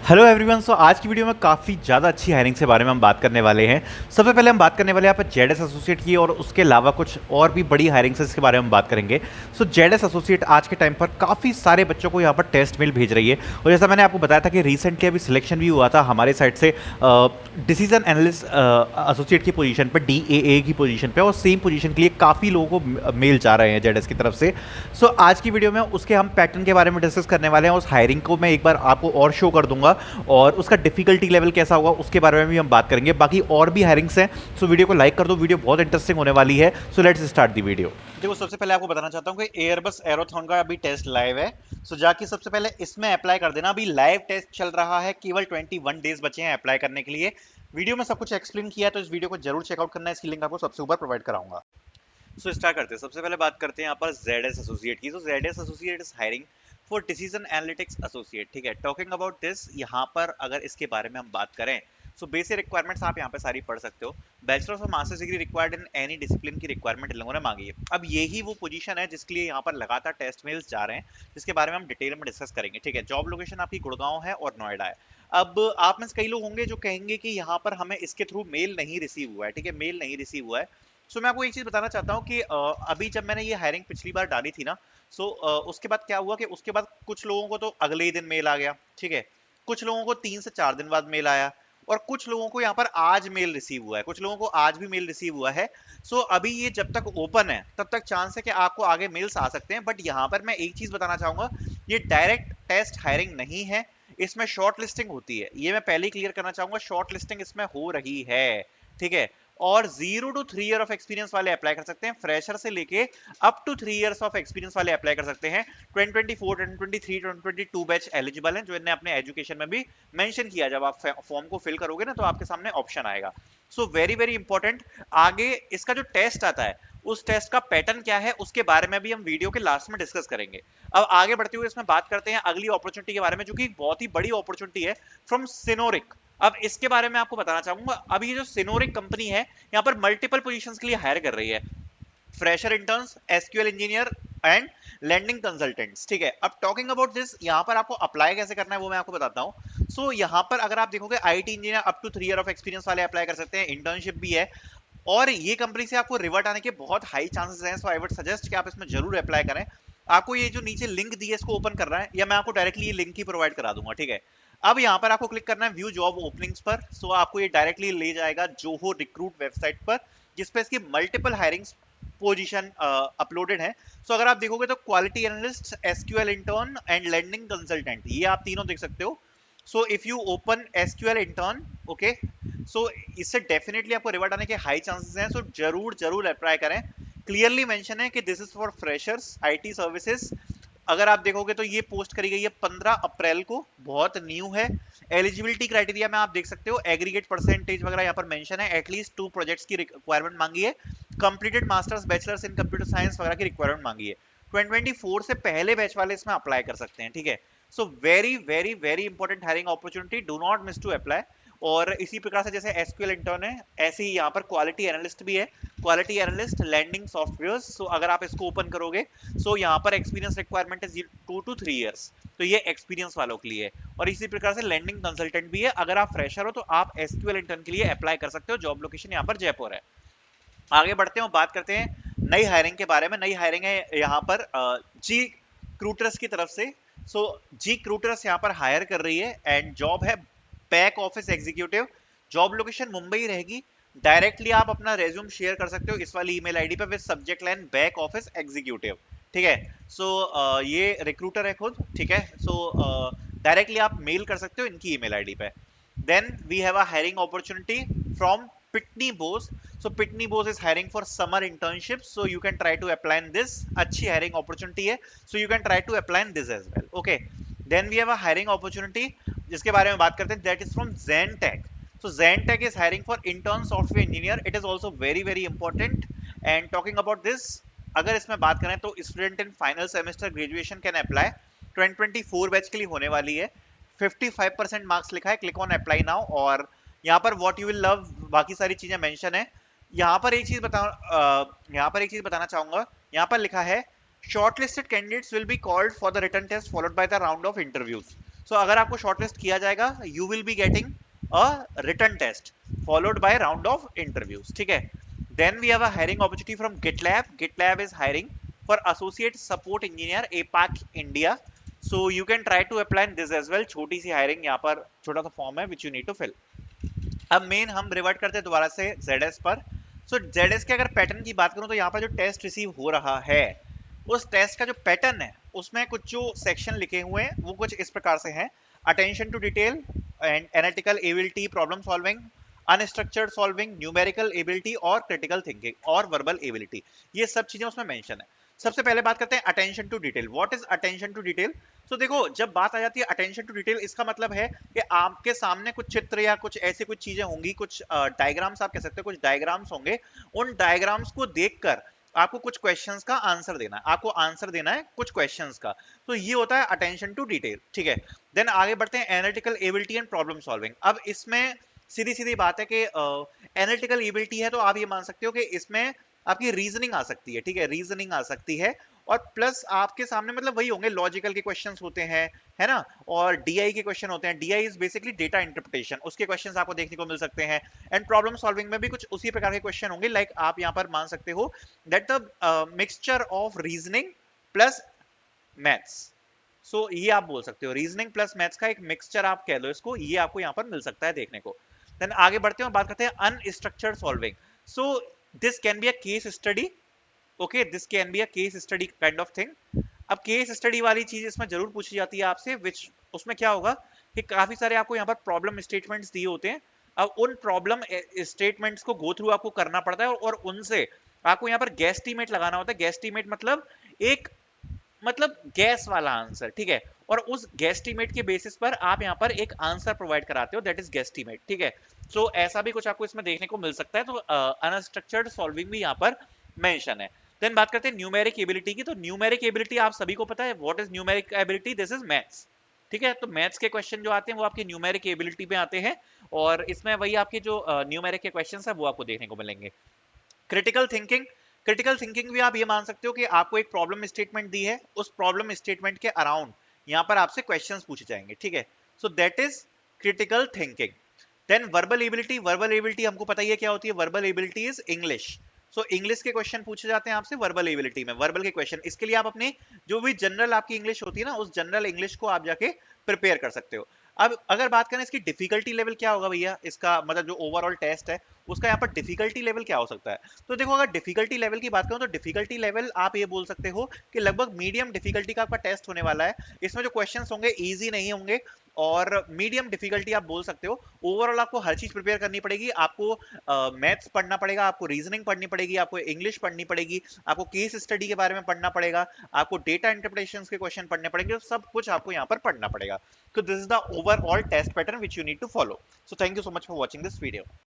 Hello everyone. सो आज की video में काफ़ी ज़्यादा अच्छी हायरिंग के बारे में हम बात करने वाले हैं। सबसे पहले हम बात करने वाले हैं यहाँ पर जेडएस एसोसिएट की, और उसके अलावा कुछ और भी बड़ी हायरिंग है इसके बारे में हम बात करेंगे। सो जेडएस एसोसिएट आज के टाइम पर काफ़ी सारे बच्चों को यहाँ पर टेस्ट मेल भेज रही है, और जैसा मैंने आपको बताया था कि रिसेंटली अभी सिलेक्शन भी हुआ था हमारे साइड से डिसीजन एनालिस्ट एसोसिएट की पोजीशन पर, DAA की पोजीशन पे, और सेम पोजीशन के लिए काफ़ी लोगों को मेल जा रहे हैं जेडएस की तरफ से। सो आज की वीडियो में उसके हम पैटर्न के बारे में डिस्कस करने वाले हैं। उस हायरिंग को मैं एक बार आपको और शो कर दूंगा, और उसका डिफिकल्टी लेवल कैसा होगा उसके बारे में भी हम बात करेंगे। बाकी और भी हायरिंग्स हैं, सो वीडियो को लाइक कर दो, वीडियो बहुत इंटरेस्टिंग होने वाली है। So let's start the video. देखो, सबसे पहले आपको बताना चाहता हूँ कि एयरबस एरोथॉन का अभी टेस्ट लाइव है। सो जाके सबसे पहले इसमें अप्लाई कर देना। अभी लाइव टेस्ट चल रहा है, केवल 21 डेज बचे हैं अप्लाई करने के लिए। वीडियो में सब कुछ एक्सप्लेन किया है, तो इस वीडियो को जरूर चेकआउट करना है। इसकी लिंक आपको सबसे ऊपर प्रोवाइड कराऊंगा। सो स्टार्ट करते हैं। सबसे पहले बात करते हैं यहाँ पर ZS एसोसिएट की। तो ZS associate is hiring for decision analytics associate. ठीक है, टॉकिंग अबाउट दिस, यहाँ पर अगर इसके बारे में हम बात करें, सो बेसिक रिक्वायरमेंट्स आप यहाँ पे सारी पढ़ सकते हो। बैचलर्स और masters degree required in any discipline की रिक्वायरमेंट इन लोगों ने मांगी है। अब यही वो पोजीशन है जिसके लिए यहाँ पर लगातार टेस्ट मेल्स जा रहे हैं, जिसके बारे में हम डिटेल में डिस्कस करेंगे। ठीक है, जॉब लोकेशन आपकी गुड़गांव है और नोएडा है। अब आप में से कई लोग होंगे जो कहेंगे कि यहाँ पर हमें इसके थ्रू मेल नहीं रिसीव हुआ है। ठीक है, मेल नहीं रिसीव हुआ है। सो मैं आपको एक चीज बताना चाहता हूँ कि अभी जब मैंने ये हायरिंग पिछली बार डाली थी ना, सो उसके बाद क्या हुआ कि उसके बाद कुछ लोगों को तो अगले ही दिन मेल आ गया। ठीक है, कुछ लोगों को 3 से 4 दिन बाद मेल आया, और कुछ लोगों को यहाँ पर आज मेल रिसीव हुआ है, कुछ लोगों को आज भी मेल रिसीव हुआ है। सो अभी ये जब तक ओपन है तब तक चांस है कि आपको आगे मेल्स आ सकते हैं। बट यहाँ पर मैं एक चीज बताना चाहूंगा, ये डायरेक्ट टेस्ट हायरिंग नहीं है, इसमें शॉर्ट लिस्टिंग होती है। ये मैं पहले ही क्लियर करना चाहूंगा, शॉर्ट लिस्टिंग इसमें हो रही है। ठीक है, और 0 to 3 ईयर ऑफ एक्सपीरियंस वाले अप्लाई कर सकते हैं, फ्रेशर से लेके up to 3 years of experience वाले अप्लाई कर सकते हैं। 2024, 2023, 2022 बैच एलिजिबल हैं, जो इन्हें अपने एजुकेशन में भी मेंशन किया। जब आप फॉर्म को फिल करोगे ना, तो आपके सामने ऑप्शन आएगा। सो वेरी वेरी इंपॉर्टेंट। आगे इसका जो टेस्ट आता है, उस टेस्ट का पैटर्न क्या है उसके बारे में भी हम वीडियो के लास्ट में डिस्कस करेंगे। अब आगे बढ़ते हुए इसमें बात करते हैं अगली अपॉर्चुनिटी के बारे में, जो कि बहुत ही बड़ी अपॉर्चुनिटी है, फ्रॉम सिनोरिक। अब इसके बारे में आपको बताना चाहूंगा, अब ये जो सिनोरिक कंपनी है, यहाँ पर मल्टीपल पोजीशंस के लिए हायर कर रही है, fresher interns, SQL engineer and landing consultants. ठीक है, अब टॉकिंग अबाउट दिस, यहाँ पर आपको अप्लाई कैसे करना है वो मैं आपको बताता हूँ। सो यहाँ पर अगर आप देखोगे, IT engineer up to 3 year of experience वाले अप्लाई कर सकते हैं, इंटर्नशिप भी है, और ये कंपनी से आपको रिवर्ट आने के बहुत हाई चांसेस हैं। सो आई वुड सजेस्ट कि आप इसमें जरूर अप्लाई करें। आपको ये जो नीचे लिंक दी है इसको ओपन करना है, या मैं आपको डायरेक्टली ये लिंक ही प्रोवाइड करा दूंगा। ठीक है, अब यहाँ पर आपको क्लिक करना है व्यू जॉब ओपनिंग्स पर। सो आपको ये डायरेक्टली ले जाएगा जोहो रिक्रूट वेबसाइट पर, जिसपे इसकी मल्टीपल हायरिंग्स पोजीशन अपलोडेड है। सो अगर आप देखोगे तो quality analyst, SQL intern and landing consultant, ये आप तीनों देख सकते हो। So if you open SQL intern, okay, so इससे डेफिनेटली आपको रिवर्ट आने के हाई चांसेस हैं। सो जरूर जरूर अप्लाई करें। क्लियरली मेंशन है कि this is for freshers IT services. अगर आप देखोगे तो ये पोस्ट करी गई है 15 अप्रैल को, बहुत न्यू है। एलिजिबिलिटी क्राइटेरिया में आप देख सकते हो, एग्रीगेट परसेंटेज वगैरह यहाँ पर मेंशन है, एटलीस्ट 2 प्रोजेक्ट्स की रिक्वायरमेंट मांगी है, completed masters bachelors in computer science वगैरह की रिक्वायरमेंट मांगी है। 2024 से पहले बैच वाले इसमें अप्लाई कर सकते हैं। ठीक है, so very very very important hiring opportunity, do not miss to apply. और इसी प्रकार से जैसे एसक्यूएल इंटर्न है, ऐसे ही यहाँ पर क्वालिटी एनालिस्ट भी है, क्वालिटी एनालिस्ट लैंडिंग सॉफ्टवेयर। सो अगर आप इसको ओपन करोगे, सो यहाँ पर एक्सपीरियंस रिक्वायरमेंट है 2 to 3 इयर्स, तो ये एक्सपीरियंस वालों के लिए है। और इसी प्रकार से लैंडिंग कंसल्टेंट भी है। अगर आप फ्रेशर हो तो आप एसक्यूएल इंटर्न के लिए अप्लाई कर सकते हो। जॉब लोकेशन यहाँ पर जयपुर है। आगे बढ़ते हैं, बात करते हैं नई हायरिंग के बारे में। नई हायरिंग है यहाँ पर जी क्रूटर्स की तरफ से। सो जी क्रूटर्स यहाँ पर हायर कर रही है, एंड जॉब है back office executive. Job location Mumbai रहेगी। डायरेक्टली आप अपना रेज्यूम शेयर कर सकते हो इस वाली ईमेल आईडी पे with subject line back office executive. ठीक है, सो ये रिक्रूटर है खुद। ठीक है, सो डायरेक्टली आप मेल कर सकते हो इनकी ईमेल आईडी पे। Then we have a hiring opportunity from Pitney Bowes. So Pitney Bowes is hiring for summer internships, so you can try to apply in this. अच्छी hiring opportunity है, so you can try to apply in this as well. Okay. Then we have a hiring opportunity जिसके बारे में बात करते हैं, that is from Zentech. So Zentech is hiring for intern software engineer. It is also very very important. And talking about this, अगर इसमें बात करें तो student in final semester graduation can apply। 2024 batch के लिए होने वाली है। 55% मार्क्स लिखा है, क्लिक ऑन अप्लाई नाउ। और यहाँ पर व्हाट यू विल लव, बाकी सारी चीजें मेंशन है। यहाँ पर एक चीज बताना चाहूंगा, यहाँ पर लिखा है shortlisted candidates will be called for the written test followed by the round of interviews. So अगर आपको शॉर्टलिस्ट किया जाएगा, you will be getting a written test followed by round of interviews, ठीक है। Then we have a hiring opportunity from GitLab. GitLab is hiring for associate support engineer APAC India. So you can try to apply this as well. छोटी सी hiring, यहाँ पर छोटा सा form है which you need to fill. अब main हम revert करते हैं दोबारा से ZS पर। सो ZS के अगर पैटर्न की बात करूं तो यहाँ पर जो टेस्ट रिसीव हो रहा है, उस टेस्ट का जो पैटर्न है उसमें कुछ जो सेक्शन लिखे हुए हैं वो कुछ इस प्रकार से हैं: attention to detail and analytical ability, problem solving, unstructured solving, numerical ability और क्रिटिकल थिंकिंग और वर्बल एबिलिटी। ये सब चीजें उसमें मेंशन है। सबसे पहले बात करते हैं attention to detail. What is attention to detail? तो देखो, जब बात आ जाती है अटेंशन टू डिटेल, इसका मतलब है कि आपके सामने कुछ चित्र या कुछ ऐसी कुछ चीजें होंगी, कुछ डायग्राम्स आप कह सकते हो, कुछ डायग्राम्स होंगे। उन डायग्राम्स को देखकर आपको कुछ क्वेश्चंस का आंसर देना है, आपको आंसर देना है कुछ क्वेश्चंस का। तो ये होता है अटेंशन टू डिटेल, ठीक है। देन आगे बढ़ते हैं analytical ability and problem solving. अब इसमें सीधी सीधी बात है कि एनालिटिकल एबिलिटी है तो आप ये मान सकते हो कि इसमें आपकी रीजनिंग आ सकती है, ठीक है, रीजनिंग आ सकती है। और प्लस आपके सामने मतलब वही होंगे, लॉजिकल के क्वेश्चंस होते हैं, है ना। और डीआई के क्वेश्चन होते हैं। DI is basically data interpretation, उसके क्वेश्चंस आपको देखने को मिल सकते हैं। एंड प्रॉब्लम सॉल्विंग में भी कुछ उसी प्रकार के क्वेश्चन होंगे। लाइक आप यहाँ पर मान सकते हो that the mixture of reasoning plus maths. So ये आप बोल सकते हो, रीजनिंग प्लस मैथ्स का एक मिक्सचर आप कह लो इसको, ये आपको यहाँ पर मिल सकता है देखने को। देन आगे बढ़ते हैं और बात करते हैं unstructured solving. So this can be a case study, okay, this can be a case study kind of thing. अब केस स्टडी वाली चीज इसमें जरूर पूछी जाती है आपसे, विच उसमें क्या होगा कि काफी सारे आपको यहाँ पर प्रॉब्लम स्टेटमेंट्स दिए होते हैं। अब उन प्रॉब्लम स्टेटमेंट्स को गो थ्रू आपको करना पड़ता है और उनसे आपको यहाँ पर गैस्टीमेट लगाना होता है। गैस्टीमेट मतलब एक, मतलब गैस वाला आंसर, ठीक है। और उस गैस्टीमेट के बेसिस पर आप यहाँ पर एक आंसर प्रोवाइड कराते हो, दैट इज गैस्टीमेट, ठीक है। सो ऐसा भी कुछ आपको इसमें देखने को मिल सकता है। तो अनस्ट्रक्चर्ड सॉल्विंग भी यहाँ पर मेंशन है। देन बात करते हैं न्यूमेरिक एबिलिटी की। तो न्यूमेरिक एबिलिटी आप सभी को पता है, what is numeric ability? This is maths, ठीक है। तो मैथ्स के क्वेश्चन जो आते हैं वो आपकी न्यूमेरिक एबिलिटी पे आते हैं। और इसमें वही आपके जो न्यूमेरिक के क्वेश्चंस है वो आपको देखने को मिलेंगे। Critical thinking. क्रिटिकल थिंकिंग भी आप ये मान सकते हो कि आपको एक प्रॉब्लम स्टेटमेंट दी है, उस प्रॉब्लम स्टेटमेंट के अराउंड यहाँ पर आपसे क्वेश्चंस पूछे जाएंगे, ठीक है। So that is critical thinking. Then verbal ability. Verbal ability हमको पता ही है क्या होती है। Verbal ability is English. So English के क्वेश्चन पूछे जाते हैं आपसे वर्बल एबिलिटी में। वर्बल के क्वेश्चन, इसके लिए आप अपनी जो भी जनरल आपकी इंग्लिश होती है ना, उस जनरल इंग्लिश को आप जाके प्रिपेयर कर सकते हो। अब अगर बात करें इसकी डिफिकल्टी लेवल क्या होगा भैया, इसका मतलब जो ओवरऑल टेस्ट है उसका यहाँ पर डिफिकल्टी लेवल क्या हो सकता है। तो देखो, अगर डिफिकल्टी लेवल की बात करूं तो डिफिकल्टी लेवल आप ये बोल सकते हो कि लगभग मीडियम डिफिकल्टी का आपका टेस्ट होने वाला है। इसमें जो क्वेश्चंस होंगे इजी नहीं होंगे, और मीडियम डिफिकल्टी आप बोल सकते हो। ओवरऑल आपको हर चीज प्रिपेयर करनी पड़ेगी। आपको मैथ्स पढ़ना पड़ेगा, आपको रीजनिंग पढ़नी पड़ेगी, आपको इंग्लिश पढ़नी पड़ेगी, आपको केस स्टडी के बारे में पढ़ना पड़ेगा, आपको डेटा इंटरप्रिटेशन के क्वेश्चन पढ़ने पड़ेंगे, तो सब कुछ आपको यहाँ पर पढ़ना पड़ेगा। So this is the overall test pattern which you need to follow. So thank you so much for watching this video.